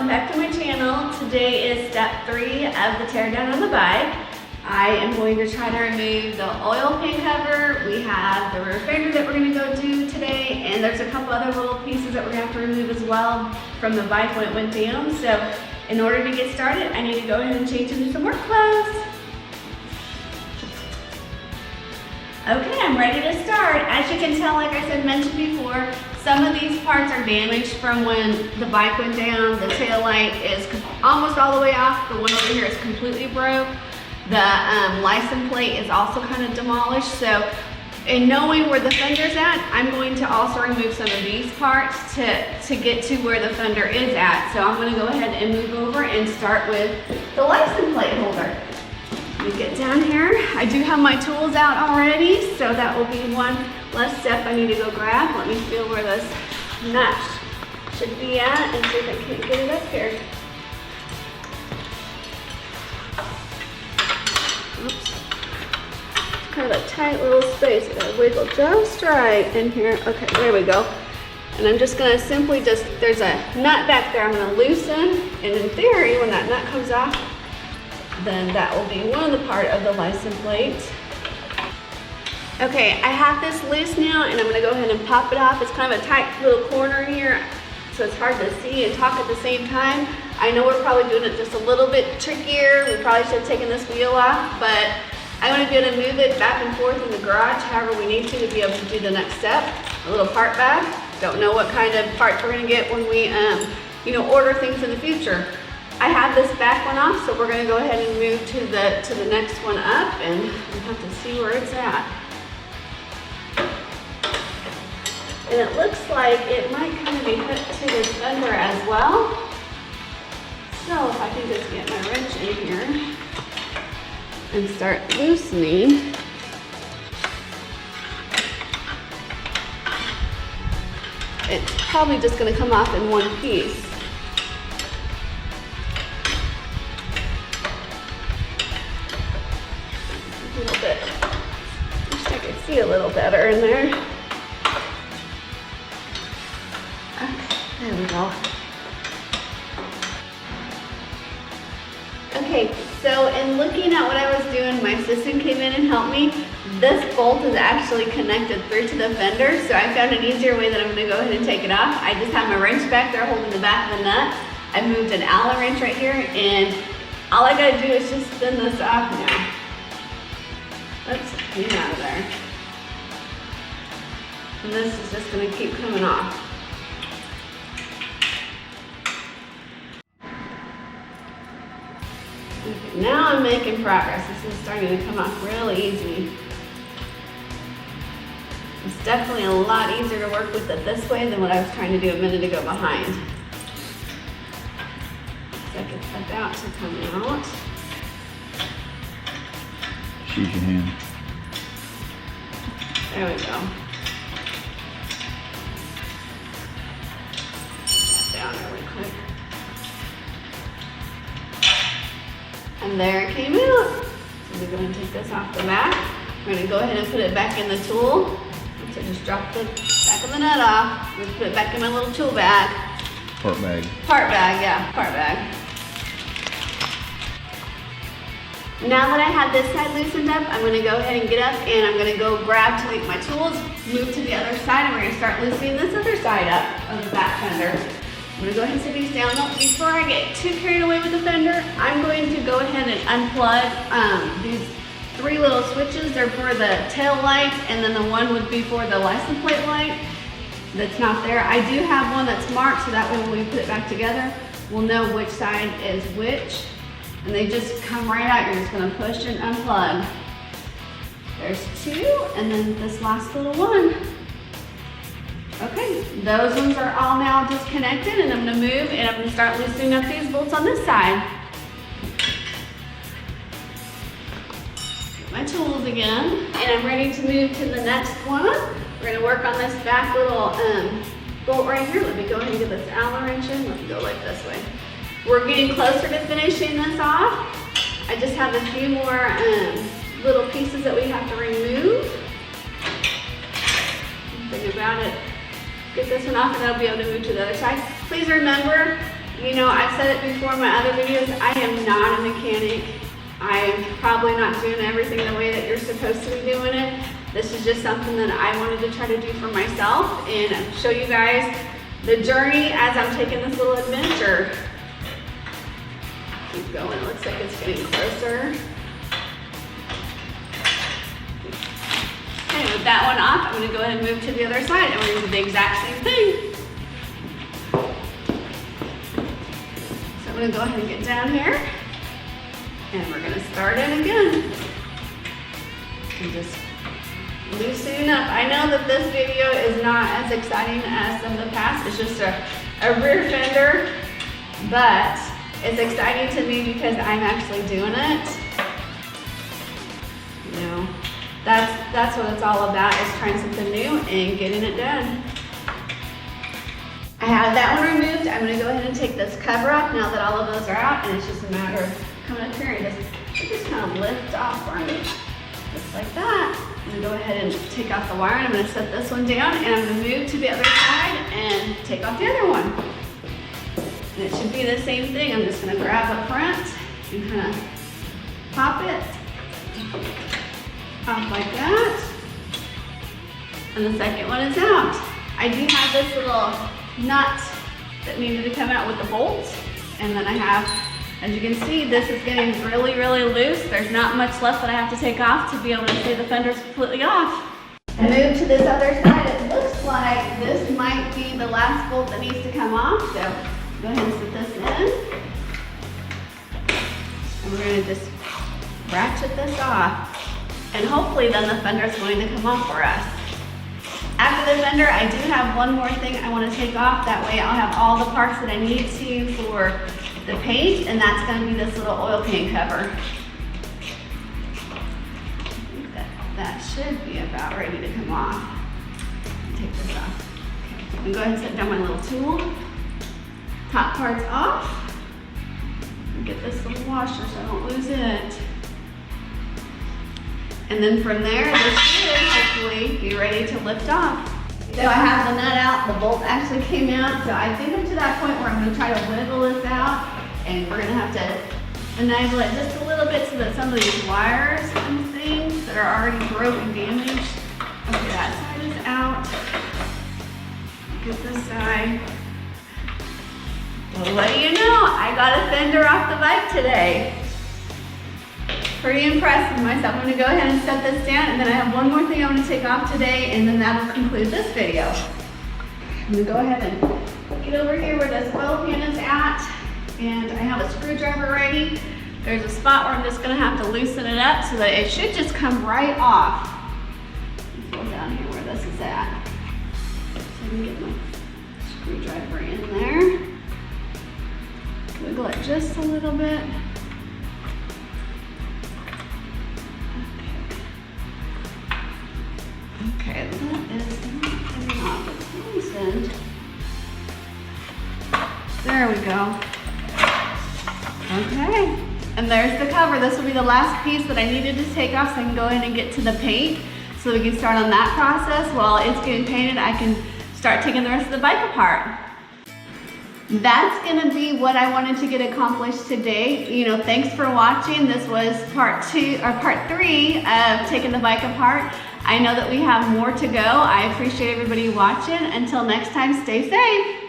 welcome back to my channel. Today is step 3 of the teardown on the bike. I am going to try to remove the oil pan cover. We have the rear fender that we're going to go do today, and there's a couple other little pieces that we're going to have to remove as well from the bike when it went down. So in order to get started, I need to go ahead and change into some work clothes. Okay, I'm ready to start. As you can tell, like I said, mentioned before, some of these parts are damaged from when the bike went down. The tail light is almost all the way off. The one over here is completely broke. The license plate is also kind of demolished. So in knowing where the fender's at, I'm going to also remove some of these parts to get to where the fender is at. So I'm going to go ahead and move over and start with the license plate holder. Let me get down here. I do have my tools out already, so that will be one less step I need to go grab. Let me feel where this nut should be at and see if I can't get it up here. Oops. It's kind of a tight little space. I gotta wiggle just right in here. Okay, there we go. And I'm just gonna simply there's a nut back there I'm gonna loosen, and in theory, when that nut comes off, then that will be one of the part of the license plate. Okay, I have this loose now, and I'm gonna go ahead and pop it off. It's kind of a tight little corner here, so it's hard to see and talk at the same time. I know we're probably doing it just a little bit trickier. We probably should have taken this wheel off, but I want to be able to move it back and forth in the garage however we need to be able to do the next step. A little part bag. Don't know what kind of parts we're gonna get when we order things in the future. I have this back one off, so we're gonna go ahead and move to the next one up, and we'll have to see where it's at. And it looks like it might kind of be hooked to this fender as well. So if I can just get my wrench in here and start loosening. It's probably just gonna come off in one piece. A little bit. Wish I could see a little better in there. Okay, there we go. Okay, so in looking at what I was doing, my assistant came in and helped me. This bolt is actually connected through to the fender, so I found an easier way that I'm gonna go ahead and take it off. I just have my wrench back there holding the back of the nut. I moved an Allen wrench right here, and all I gotta do is just spin this off now. Let's get out of there. And this is just gonna keep coming off. Okay, now I'm making progress. This is starting to come off really easy. It's definitely a lot easier to work with it this way than what I was trying to do a minute ago behind. Second step out to come out. Just use your hand. There we go. That down really quick. And there it came out. So we're going to take this off the back. We're going to go ahead and put it back in the tool. So just drop the back of the nut off. I'm going to put it back in my little tool bag. Part bag. Part bag, yeah, part bag. Now that I have this side loosened up, I'm going to go ahead and get up, and I'm going to go grab my tools, move to the other side, and we're going to start loosening this other side up of the back fender. I'm going to go ahead and set these down. Before I get too carried away with the fender, I'm going to go ahead and unplug these 3 little switches. They're for the tail light, and then the one would be for the license plate light that's not there. I do have one that's marked, so that way when we put it back together, we'll know which side is which. And they just come right out. You're just going to push and unplug. There's 2, and then this last little one. Okay, those ones are all now disconnected, and I'm going to move, and I'm going to start loosening up these bolts on this side. Get my tools again, and I'm ready to move to the next one. We're going to work on this back little bolt right here. Let me go ahead and get this Allen wrench in. Let me go like this way. We're getting closer to finishing this off. I just have a few more little pieces that we have to remove. Think about it. Get this one off, and I'll be able to move to the other side. Please remember, You know, I've said it before in my other videos, I am not a mechanic. I'm probably not doing everything the way that you're supposed to be doing it. This is just something that I wanted to try to do for myself and show you guys the journey as I'm taking this little adventure. Keep going, it looks like it's getting closer. Okay, with that one off, I'm gonna go ahead and move to the other side and we're gonna do the exact same thing. So I'm gonna go ahead and get down here and we're gonna start it again. And just loosening up. I know that this video is not as exciting as some of the past. It's just a rear fender, but it's exciting to me because I'm actually doing it. You know, that's what it's all about, is trying something new and getting it done. I have that one removed. I'm gonna go ahead and take this cover off now that all of those are out, and it's just a matter of coming up here and just kind of lift off for me, just like that. I'm gonna go ahead and take off the wire, and I'm gonna set this one down, and I'm gonna move to the other side and take off the other one. And it should be the same thing. I'm just gonna grab up front and kind of pop it off like that. And the second one is out. I do have this little nut that needed to come out with the bolts. And then I have, as you can see, this is getting really, really loose. There's not much left that I have to take off to be able to say the fender's completely off. I moved to this other side. It looks like this might be the last bolt that needs to come off. So go ahead and set this in. And we're gonna just ratchet this off. And hopefully then the fender's going to come off for us. After the fender, I do have one more thing I want to take off. That way I'll have all the parts that I need to for the paint, and that's going to be this little oil paint cover. I think that should be about ready to come off. Take this off. Okay, I'm going to go ahead and set down my little tool. Top part's off. Get this little washer so I don't lose it. And then from there, this should hopefully be ready to lift off. So I have the nut out, the bolt actually came out, so I think I'm to that point where I'm gonna try to wiggle this out, and we're gonna have to finagle it just a little bit so that some of these wires and things that are already broken, damaged. Okay, that side is out. Get this side. Well, what do you know? I got a fender off the bike today. Pretty impressed with myself. I'm gonna go ahead and set this down, and then I have one more thing I'm gonna take off today, and then that'll conclude this video. I'm gonna go ahead and get over here where this oil pan is at, and I have a screwdriver ready. There's a spot where I'm just gonna have to loosen it up so that it should just come right off. Let's go down here where this is at. So I can get my screwdriver in there. Wiggle it just a little bit. Okay, that is not coming off. It's loosened. There we go. Okay, and there's the cover. This will be the last piece that I needed to take off so I can go ahead and get to the paint so we can start on that process. While it's getting painted, I can start taking the rest of the bike apart. That's gonna be what I wanted to get accomplished today. You know, thanks for watching. This was part 3 of taking the bike apart. I know that we have more to go. I appreciate everybody watching. Until next time, stay safe.